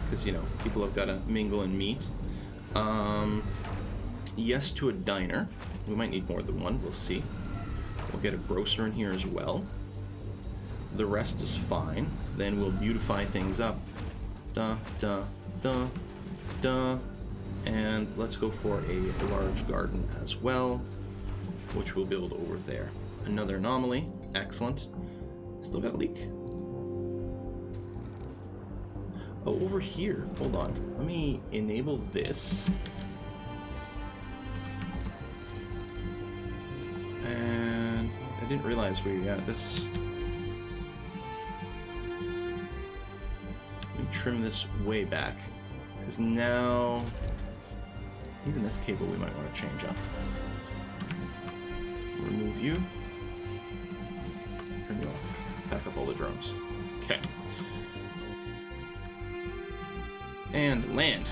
Because, you know, people have got to mingle and meet. Yes to a diner. We might need more than one, we'll see. We'll get a grocer in here as well. The rest is fine. Then we'll beautify things up. Da, da, da, da. And let's go for a large garden as well, which we'll build over there. Another anomaly. Excellent. Still got a leak. Oh, over here. Hold on. Let me enable this. And I didn't realize we got this. Let me trim this way back, because now even this cable we might want to change up. Remove you. Turn you off. Back up all the drones. Okay. And land.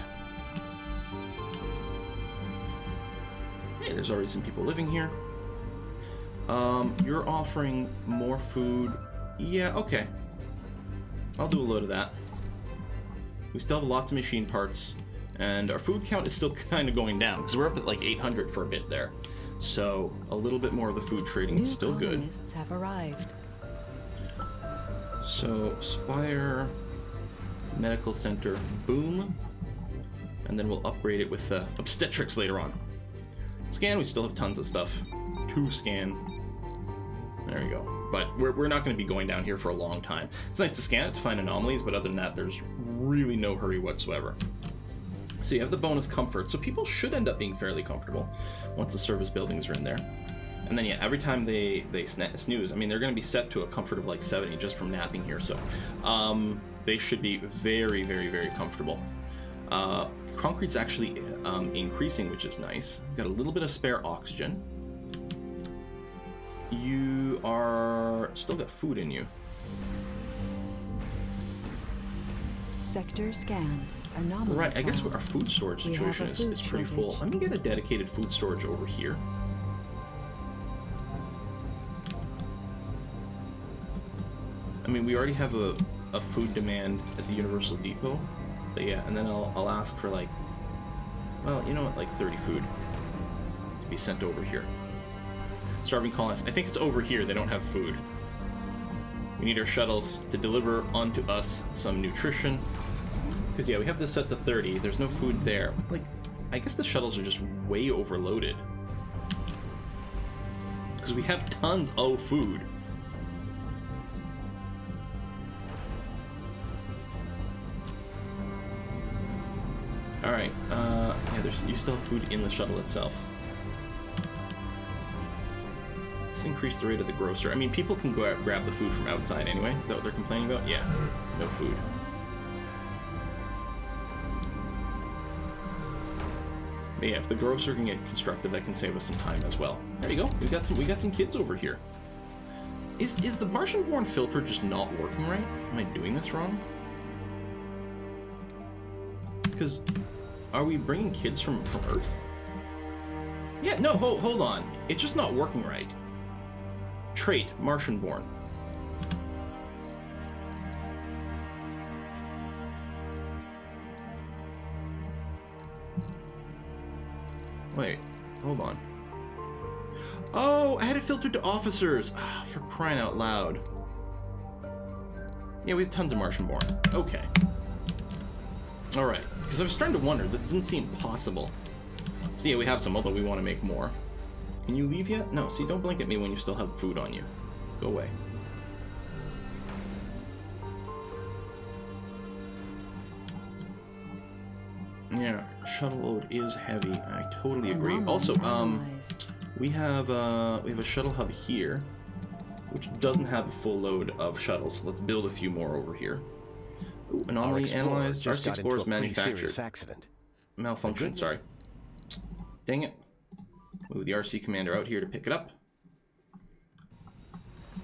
Hey, there's already some people living here. You're offering more food. Yeah, okay. I'll do a load of that. We still have lots of machine parts, and our food count is still kind of going down, because we're up at like 800 for a bit there. So a little bit more of the food trading is still good. New colonists have arrived. So Spire, Medical Center, boom. And then we'll upgrade it with obstetrics later on. Scan, we still have tons of stuff to scan. There you go. But we're not going to be going down here for a long time. It's nice to scan it to find anomalies, but other than that, there's really no hurry whatsoever. So you have the bonus comfort, so people should end up being fairly comfortable once the service buildings are in there. And then, yeah, every time they snooze, I mean, they're going to be set to a comfort of like 70 just from napping here, so they should be very, very, very comfortable. Concrete's actually increasing, which is nice. Got a little bit of spare oxygen. You are still got food in you. Sector scanned. Anomaly Right, I guess found. our food storage situation is pretty full. Let me get a dedicated food storage over here. I mean, we already have a food demand at the Universal Depot. But yeah, and then I'll ask for like, well, you know what, like 30 food to be sent over here. Starving colonists. I think it's over here. They don't have food. We need our shuttles to deliver onto us some nutrition. Because, yeah, we have this set to 30. There's no food there. Like, I guess the shuttles are just way overloaded. Because we have tons of food. Alright, yeah, you still have food in the shuttle itself. Let's increase the rate of the grocer. I mean, people can go out and grab the food from outside anyway. Is that what they're complaining about? Yeah, no food. But yeah, if the grocer can get constructed, that can save us some time as well. There you go. We got some kids over here. Is the Martian-born filter just not working right? Am I doing this wrong? Because are we bringing kids from Earth? Yeah, no, hold on. It's just not working right. Trait, Martian-born. Wait, hold on. Oh, I had it filtered to officers. Ah, for crying out loud. Yeah, we have tons of Martian-born. Okay. Alright, because I was starting to wonder, that doesn't seem possible. So yeah, we have some, although we want to make more. Can you leave yet? No, see, don't blink at me when you still have food on you. Go away. Yeah, shuttle load is heavy. I totally agree. Also, we have a shuttle hub here, which doesn't have a full load of shuttles. Let's build a few more over here. Ooh, anomaly analyzed. RC Explorer's manufactured. Accident. Malfunction. Sorry. Dang it. Move the RC commander out here to pick it up.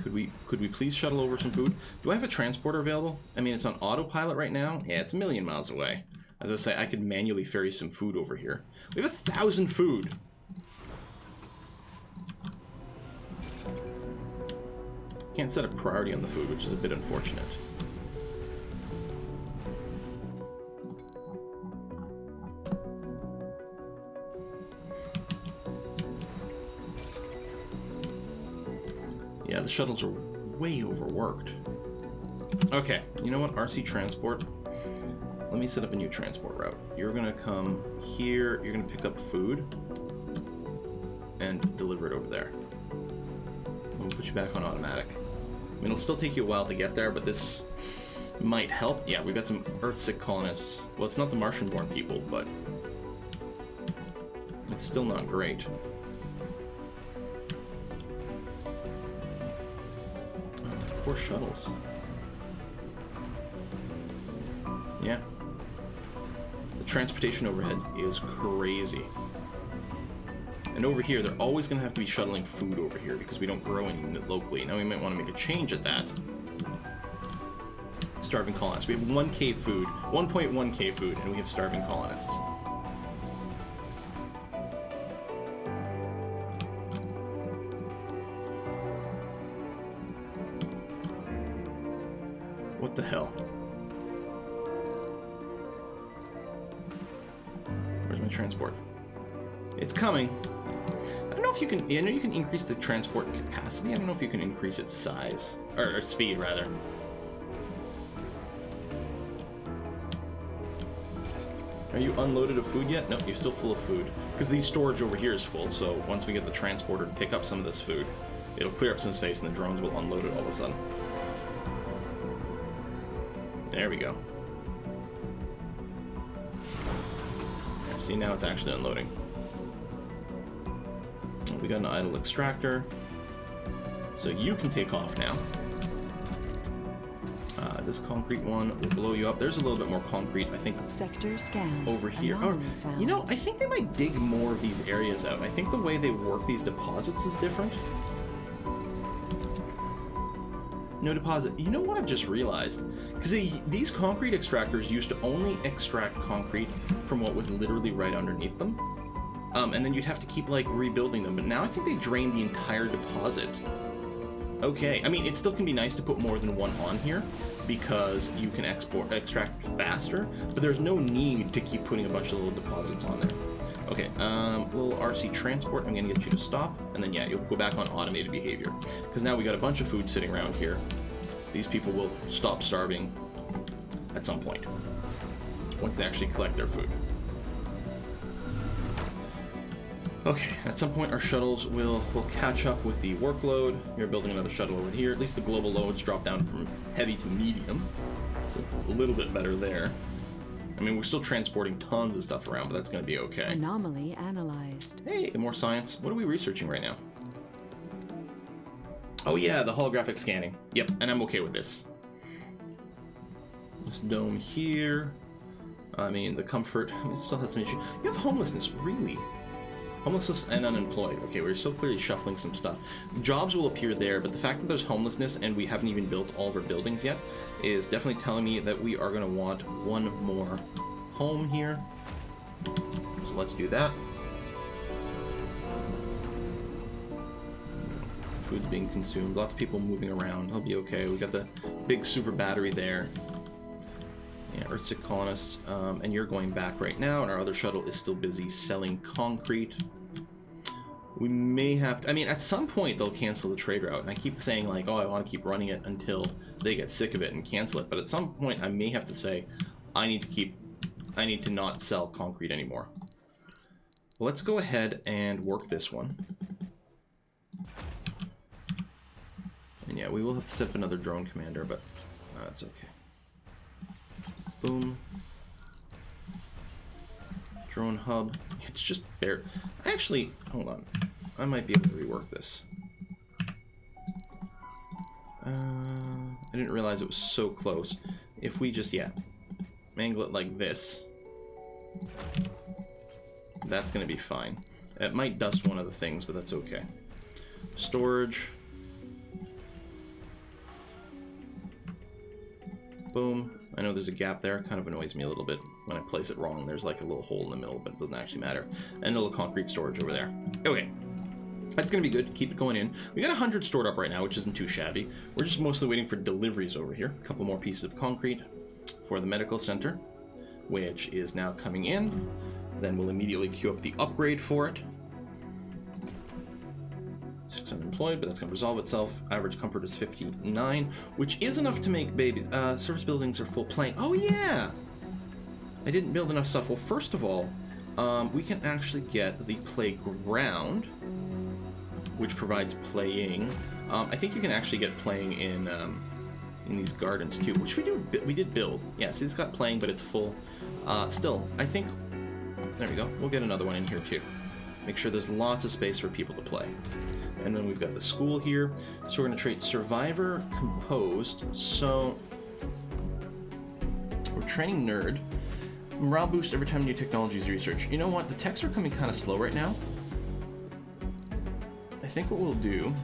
Could we please shuttle over some food? Do I have a transporter available? I mean, it's on autopilot right now. Yeah, it's a million miles away. As I say, I could manually ferry some food over here. We have 1,000 food. Can't set a priority on the food, which is a bit unfortunate. Yeah, the shuttles are way overworked. Okay, you know what? RC transport. Let me set up a new transport route. You're gonna come here, you're gonna pick up food, and deliver it over there. We'll put you back on automatic. I mean, it'll still take you a while to get there, but this might help. Yeah, we've got some Earth-sick colonists. Well, it's not the Martian-born people, but it's still not great. Poor shuttles. Yeah. The transportation overhead is crazy. And over here, they're always going to have to be shuttling food over here because we don't grow any locally. Now we might want to make a change at that. Starving colonists. We have 1K food, 1.1K food, and we have starving colonists. What the hell? Where's my transport? It's coming. I don't know if you can. I know you can increase the transport capacity. I don't know if you can increase its size or speed rather. Are you unloaded of food yet? No, you're still full of food because the storage over here is full. So once we get the transporter to pick up some of this food, It'll clear up some space and the drones will unload it all of a sudden. There we go. See, now it's actually unloading. We got an idle extractor. So you can take off now. This concrete one will blow you up. There's a little bit more concrete, I think, Sector scanned. over here. Oh, you know, I think they might dig more of these areas out. I think the way they work these deposits is different. No deposit. You know what I've just realized? Because these concrete extractors used to only extract concrete from what was literally right underneath them. And then you'd have to keep, like, rebuilding them. But now I think they drain the entire deposit. Okay. I mean, it still can be nice to put more than one on here because you can extract faster, but there's no need to keep putting a bunch of little deposits on there. Okay, little RC transport, I'm gonna get you to stop, and then yeah, you'll go back on automated behavior. Because now we got a bunch of food sitting around here. These people will stop starving at some point, once they actually collect their food. Okay, at some point our shuttles will catch up with the workload. You're building another shuttle over here. At least the global loads drop down from heavy to medium, so it's a little bit better there. I mean, we're still transporting tons of stuff around, but that's going to be okay. Anomaly analyzed. Hey, more science. What are we researching right now? Oh yeah, the holographic scanning. Yep, and I'm okay with this. This dome here. I mean, the comfort. It still has some issue. You have homelessness, really? Homelessness and unemployed. Okay, we're still clearly shuffling some stuff. Jobs will appear there, but the fact that there's homelessness and we haven't even built all of our buildings yet is definitely telling me that we are going to want one more home here. So let's do that. Food's being consumed. Lots of people moving around. I'll be okay. We got the big super battery there. Yeah, Earthsick colonists, and you're going back right now, and our other shuttle is still busy selling concrete. We may have to, I mean, at some point they'll cancel the trade route, and I keep saying like, oh, I want to keep running it until they get sick of it and cancel it, but at some point I may have to say, I need to not sell concrete anymore. Well, let's go ahead and work this one. And yeah, we will have to set up another drone commander, but that's okay. Boom. Drone hub. It's just bare. Actually, hold on. I might be able to rework this. I didn't realize it was so close. If we just, yeah, angle it like this, that's going to be fine. It might dust one of the things, but that's okay. Storage. Boom. I know there's a gap there. It kind of annoys me a little bit when I place it wrong. There's like a little hole in the middle, but it doesn't actually matter. And a little concrete storage over there. Okay. That's going to be good. Keep it going in. We got 100 stored up right now, which isn't too shabby. We're just mostly waiting for deliveries over here. A couple more pieces of concrete for the medical center, which is now coming in. Then we'll immediately queue up the upgrade for it. 6 unemployed, but that's going to resolve itself. Average comfort is 59, which is enough to make babies. Service buildings are full playing. Oh, yeah! I didn't build enough stuff. Well, first of all, we can actually get the playground, which provides playing. I think you can actually get playing in these gardens, too, which we did build. Yeah, see, it's got playing, but it's full. Still, I think... There we go. We'll get another one in here, too. Make sure there's lots of space for people to play. And then we've got the school here. So we're going to trait Survivor Composed. So we're training Nerd. Morale boost every time new technology is researched. You know what? The techs are coming kind of slow right now. I think what we'll do...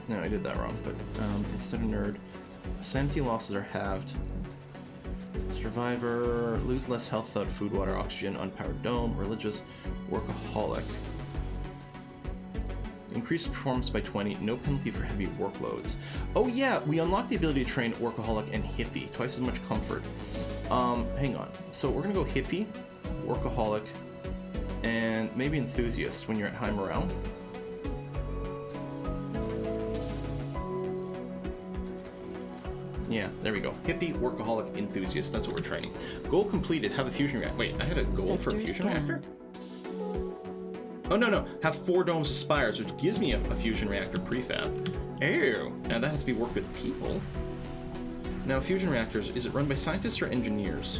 No, I did that wrong. But instead of Nerd, sanity losses are halved. Survivor, lose less health without food, water, oxygen, unpowered dome, religious, workaholic. Increase performance by 20, no penalty for heavy workloads. Oh yeah, we unlock the ability to train workaholic and hippie, twice as much comfort. Hang on. So we're gonna go hippie, workaholic, and maybe enthusiast when you're at high morale. Yeah, there we go. Hippie, workaholic, enthusiast. That's what we're training. Goal completed. Have a fusion reactor. Wait, I had a goal for a fusion reactor? Oh, no. Have 4 domes of spires, which gives me a fusion reactor prefab. Ew. Now that has to be worked with people. Now, fusion reactors, is it run by scientists or engineers?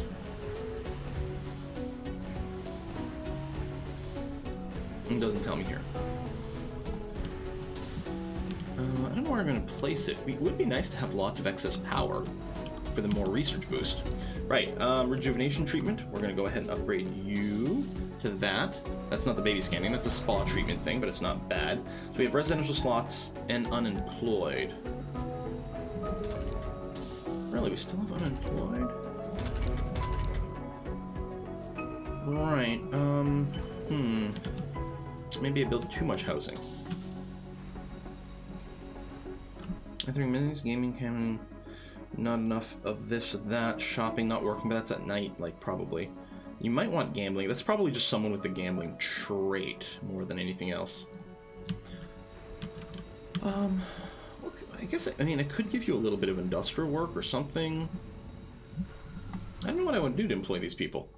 It doesn't tell me here. I don't know where I'm going to place it. It would be nice to have lots of excess power for the more research boost. Right, rejuvenation treatment. We're going to go ahead and upgrade you to that. That's not the baby scanning, that's a spa treatment thing, but it's not bad. So we have residential slots and unemployed. Really, we still have unemployed? Right, maybe I built too much housing. I think minutes, gaming, camming, not enough of this or that, shopping not working, but that's at night, like, probably. You might want gambling. That's probably just someone with the gambling trait more than anything else. I guess, I mean, it could give you a little bit of industrial work or something. I don't know what I would do to employ these people.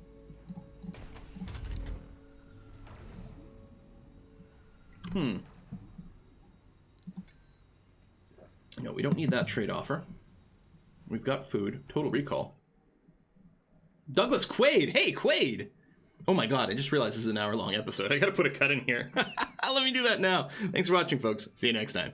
No, we don't need that trade offer. We've got food. Total recall. Douglas Quaid! Hey, Quaid! Oh my god, I just realized this is an hour-long episode. I gotta put a cut in here. Let me do that now. Thanks for watching, folks. See you next time.